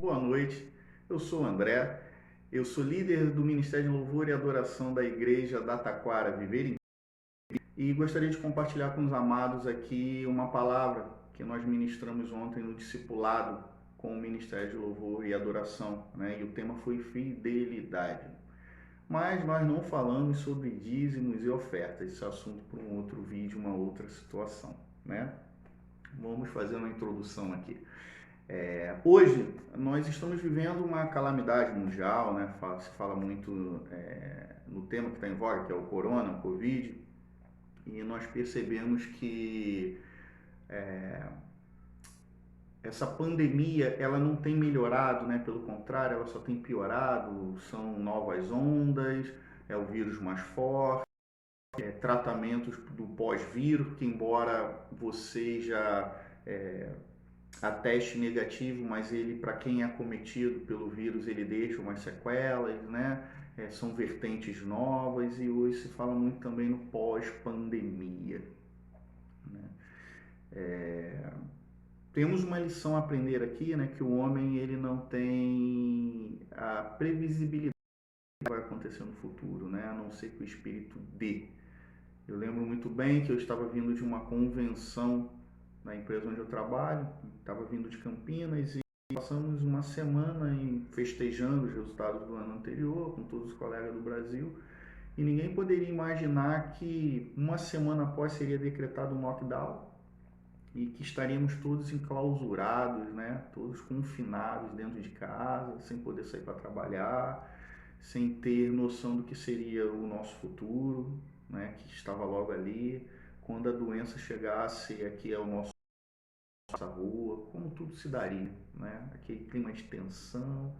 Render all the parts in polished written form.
Boa noite, eu sou o André, eu sou líder do Ministério de Louvor e Adoração da Igreja da Taquara Viver em e gostaria de compartilhar com os amados aqui uma palavra que nós ministramos ontem no discipulado com o Ministério de Louvor e Adoração, né? E o tema foi fidelidade. Mas nós não falamos sobre dízimos e ofertas, esse assunto para um outro vídeo, uma outra situação, né? Vamos fazer uma introdução aqui. Hoje nós estamos vivendo uma calamidade mundial, né? Se fala muito no tema que está em voga, que é o corona, o Covid, e nós percebemos que essa pandemia ela não tem melhorado, né? Pelo contrário, ela só tem piorado. São novas ondas, é o vírus mais forte, tratamentos do pós-vírus, que embora você já a teste negativo, mas ele, para quem é acometido pelo vírus, ele deixa umas sequelas, né? São vertentes novas e hoje se fala muito também no pós-pandemia, né? Temos uma lição a aprender aqui, né? Que o homem ele não tem a previsibilidade do que vai acontecer no futuro, né? A não ser que o Espírito dê. Eu lembro muito bem que eu estava vindo de uma convenção na empresa onde eu trabalho, estava vindo de Campinas e passamos uma semana festejando os resultados do ano anterior com todos os colegas do Brasil e ninguém poderia imaginar que uma semana após seria decretado um lockdown e que estaríamos todos enclausurados, né? Todos confinados dentro de casa, sem poder sair para trabalhar, sem ter noção do que seria o nosso futuro, né? Que estava logo ali. Quando a doença chegasse aqui ao nossa rua, como tudo se daria, né? Aquele clima de tensão.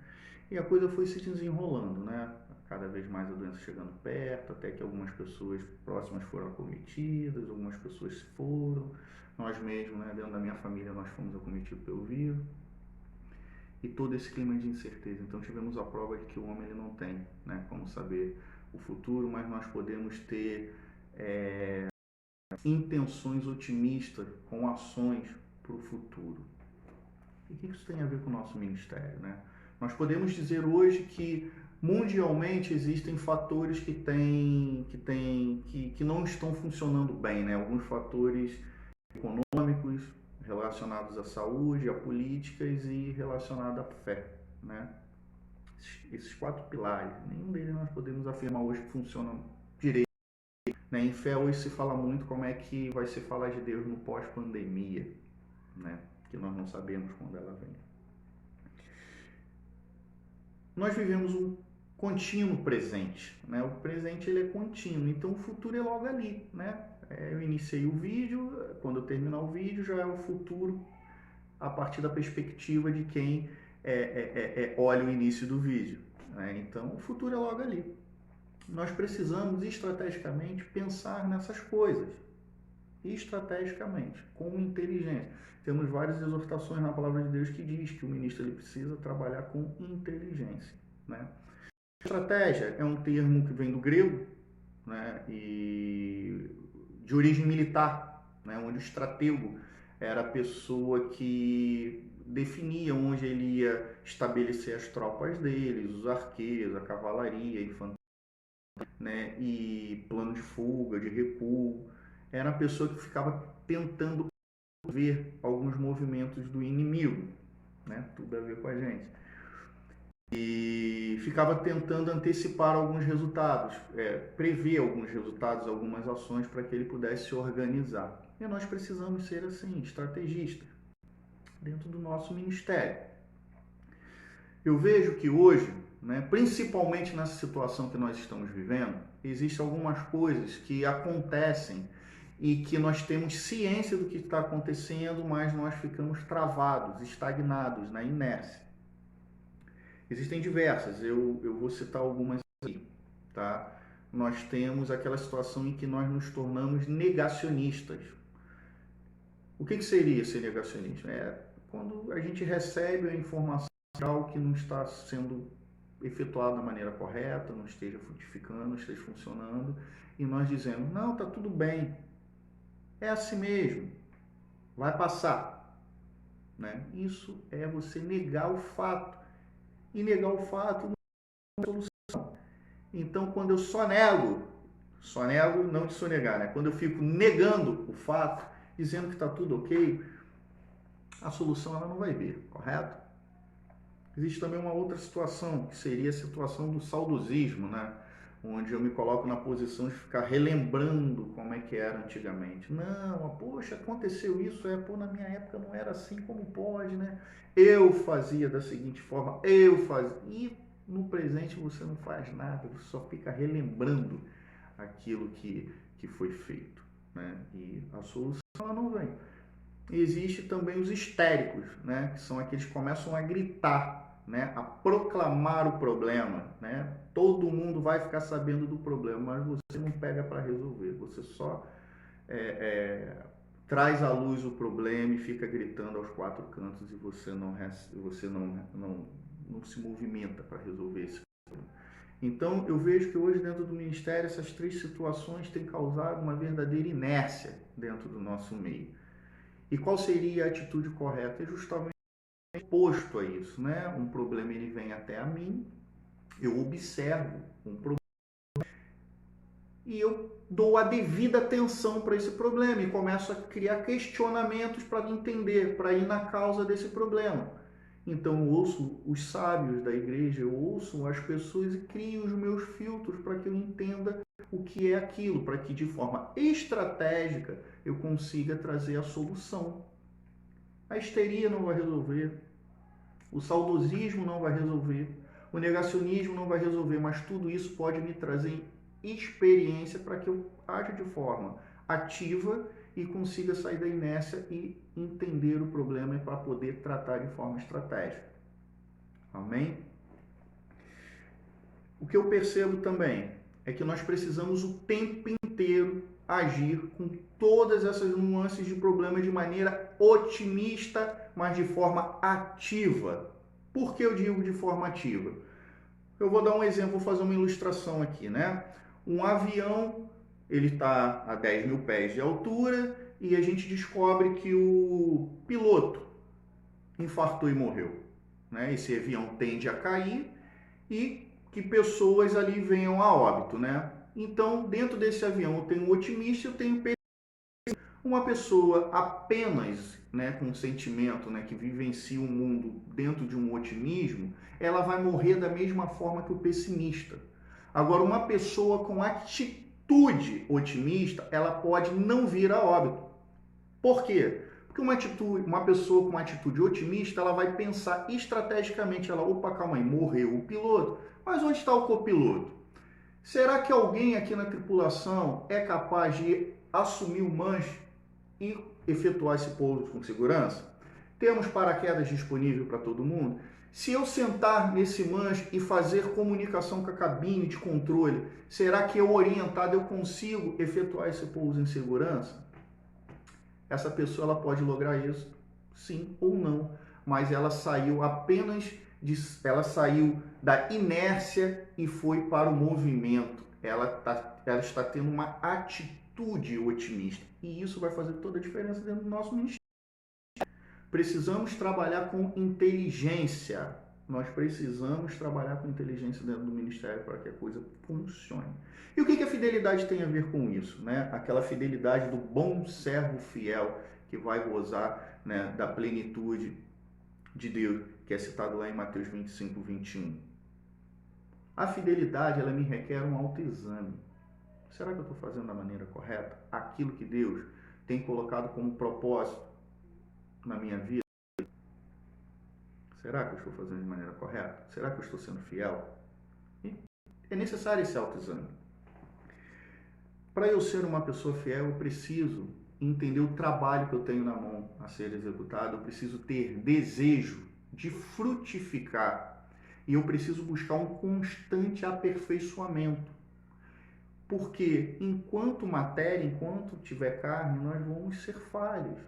E a coisa foi se desenrolando, né? Cada vez mais a doença chegando perto, até que algumas pessoas próximas foram acometidas, algumas pessoas foram. Nós mesmos, né, dentro da minha família, nós fomos acometidos pelo vírus. E todo esse clima de incerteza. Então tivemos a prova de que o homem ele não tem, né, como saber o futuro, mas nós podemos ter intenções otimistas com ações para o futuro. E o que isso tem a ver com o nosso ministério, né? Nós podemos dizer hoje que mundialmente existem fatores que não estão funcionando bem, né? Alguns fatores econômicos relacionados à saúde, a políticas e relacionados à fé, né? Esses quatro pilares, nenhum deles nós podemos afirmar hoje que funcionam direito, né? Em fé hoje se fala muito como é que vai ser falar de Deus no pós-pandemia, né? Que nós não sabemos quando ela vem. Nós vivemos um contínuo presente, né? O presente ele é contínuo, então o futuro é logo ali, né? Eu iniciei o vídeo, quando eu terminar o vídeo já é o futuro a partir da perspectiva de quem olha o início do vídeo, né? Então o futuro é logo ali. Nós precisamos estrategicamente pensar nessas coisas, estrategicamente, com inteligência. Temos várias exortações na palavra de Deus que diz que o ministro ele precisa trabalhar com inteligência, né? Estratégia é um termo que vem do grego, né, e de origem militar, né, onde o estratego era a pessoa que definia onde ele ia estabelecer as tropas deles, os arqueiros, a cavalaria, a infantaria, né, e plano de fuga, de recuo. Era a pessoa que ficava tentando ver alguns movimentos do inimigo, né, tudo a ver com a gente. E ficava tentando antecipar alguns resultados, prever alguns resultados, algumas ações para que ele pudesse se organizar. E nós precisamos ser assim, estrategistas, dentro do nosso ministério. Eu vejo que hoje, né, principalmente nessa situação que nós estamos vivendo, existem algumas coisas que acontecem e que nós temos ciência do que está acontecendo, mas nós ficamos travados, estagnados na inércia. Existem diversas, eu vou citar algumas aqui, tá? Nós temos aquela situação em que nós nos tornamos negacionistas. O que seria ser negacionista? É quando a gente recebe a informação de algo que não está sendo efetuado da maneira correta, não esteja frutificando, não esteja funcionando, e nós dizemos, não, está tudo bem, é assim mesmo, vai passar. né? Isso é você negar o fato. E negar o fato não é solução. Então, quando eu só nego, não de sonegar, né? Quando eu fico negando o fato, dizendo que está tudo ok, a solução ela não vai vir, correto? Existe também uma outra situação, que seria a situação do saudosismo, né? Onde eu me coloco na posição de ficar relembrando como é que era antigamente. Não, poxa, aconteceu isso, pô, na minha época não era assim, como pode, né? Eu fazia da seguinte forma, eu fazia. E no presente você não faz nada, você só fica relembrando aquilo que foi feito, né? E a solução ela não vem. Existe também os histéricos, né? Que são aqueles que começam a gritar, né? A proclamar o problema, né? Todo mundo vai ficar sabendo do problema, mas você não pega para resolver, você só traz à luz o problema e fica gritando aos quatro cantos e você não se movimenta para resolver esse problema. Então, eu vejo que hoje dentro do Ministério essas três situações têm causado uma verdadeira inércia dentro do nosso meio. E qual seria a atitude correta? É justamente oposto a isso, né? Um problema ele vem até a mim, eu observo um problema e eu dou a devida atenção para esse problema e começo a criar questionamentos para entender, para ir na causa desse problema. Então eu ouço os sábios da igreja, eu ouço as pessoas e crio os meus filtros para que eu entenda o que é aquilo, para que de forma estratégica eu consiga trazer a solução. A histeria não vai resolver, o saudosismo não vai resolver, o negacionismo não vai resolver, mas tudo isso pode me trazer experiência para que eu aja de forma ativa e consiga sair da inércia e entender o problema para poder tratar de forma estratégica. Amém? O que eu percebo também é que nós precisamos o tempo inteiro agir com todas essas nuances de problema de maneira otimista, mas de forma ativa. Por que eu digo de forma ativa? Eu vou dar um exemplo, vou fazer uma ilustração aqui, né? Um avião, ele está a 10 mil pés de altura e a gente descobre que o piloto infartou e morreu, né? Esse avião tende a cair e que pessoas ali venham a óbito, né? Então, dentro desse avião, eu tenho um otimista, eu tenho uma pessoa apenas, né, com um sentimento, né, que vivencia o mundo dentro de um otimismo, ela vai morrer da mesma forma que o pessimista. Agora, uma pessoa com atitude otimista, ela pode não vir a óbito. Por quê? Porque uma pessoa com uma atitude otimista, ela vai pensar estrategicamente, opa, calma aí, morreu o piloto, mas onde está o copiloto? Será que alguém aqui na tripulação é capaz de assumir o manche e efetuar esse pouso com segurança? Temos paraquedas disponível para todo mundo? Se eu sentar nesse manche e fazer comunicação com a cabine de controle, será que eu orientado eu consigo efetuar esse pouso em segurança? Essa pessoa ela pode lograr isso, sim ou não, mas ela saiu ela saiu da inércia e foi para o movimento. Ela está tendo uma atitude otimista e isso vai fazer toda a diferença dentro do nosso ministério. Precisamos trabalhar com inteligência. Nós precisamos trabalhar com inteligência dentro do ministério para que a coisa funcione. E o que a fidelidade tem a ver com isso, né? Aquela fidelidade do bom servo fiel que vai gozar, né, da plenitude de Deus, que é citado lá em Mateus 25, 21. A fidelidade, ela me requer um autoexame. Será que eu estou fazendo da maneira correta aquilo que Deus tem colocado como propósito na minha vida? Será que eu estou fazendo de maneira correta? Será que eu estou sendo fiel? E é necessário esse autoexame. Para eu ser uma pessoa fiel, eu preciso entender o trabalho que eu tenho na mão a ser executado, eu preciso ter desejo de frutificar e eu preciso buscar um constante aperfeiçoamento. Porque enquanto matéria, enquanto tiver carne, nós vamos ser falhos.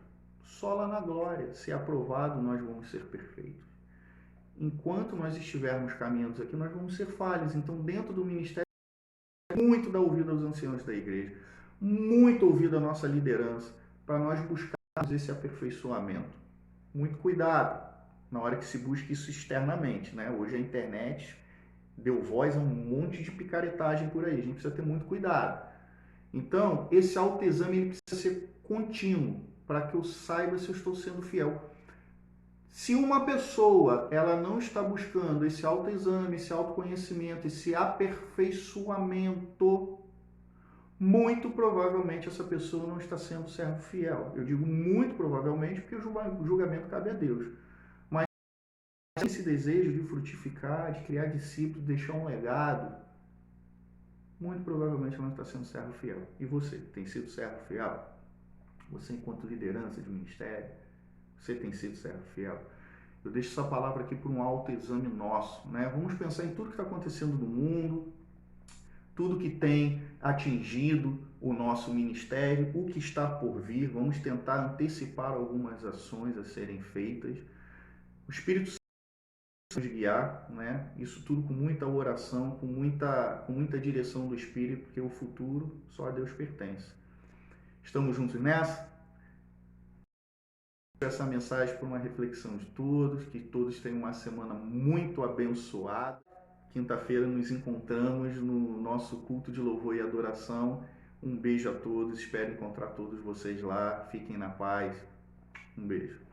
Só lá na glória, se aprovado, nós vamos ser perfeitos. Enquanto nós estivermos caminhando aqui, nós vamos ser falhos. Então, dentro do ministério, muito dar ouvido aos anciãos da igreja, muito ouvido à nossa liderança, para nós buscarmos esse aperfeiçoamento. muito cuidado na hora que se busca isso externamente, né? Hoje a internet deu voz a um monte de picaretagem por aí, a gente precisa ter muito cuidado. Então, esse autoexame ele precisa ser contínuo, para que eu saiba se eu estou sendo fiel. Se uma pessoa ela não está buscando esse autoexame, esse autoconhecimento, esse aperfeiçoamento, muito provavelmente essa pessoa não está sendo servo fiel. Eu digo muito provavelmente porque o julgamento cabe a Deus. Mas esse desejo de frutificar, de criar discípulos, de deixar um legado, muito provavelmente não está sendo servo fiel. E você, tem sido servo fiel? Você, enquanto liderança de ministério, você tem sido servo fiel? Eu deixo essa palavra aqui para um autoexame nosso, né? Vamos pensar em tudo que está acontecendo no mundo, tudo que tem atingido o nosso ministério, o que está por vir. Vamos tentar antecipar algumas ações a serem feitas. O Espírito Santo nos guiar, né? Isso tudo com muita oração, com muita direção do Espírito, porque o futuro só a Deus pertence. Estamos juntos nessa? Essa mensagem para uma reflexão de todos, que todos tenham uma semana muito abençoada. Quinta-feira nos encontramos no nosso culto de louvor e adoração. Um beijo a todos, espero encontrar todos vocês lá. Fiquem na paz. Um beijo.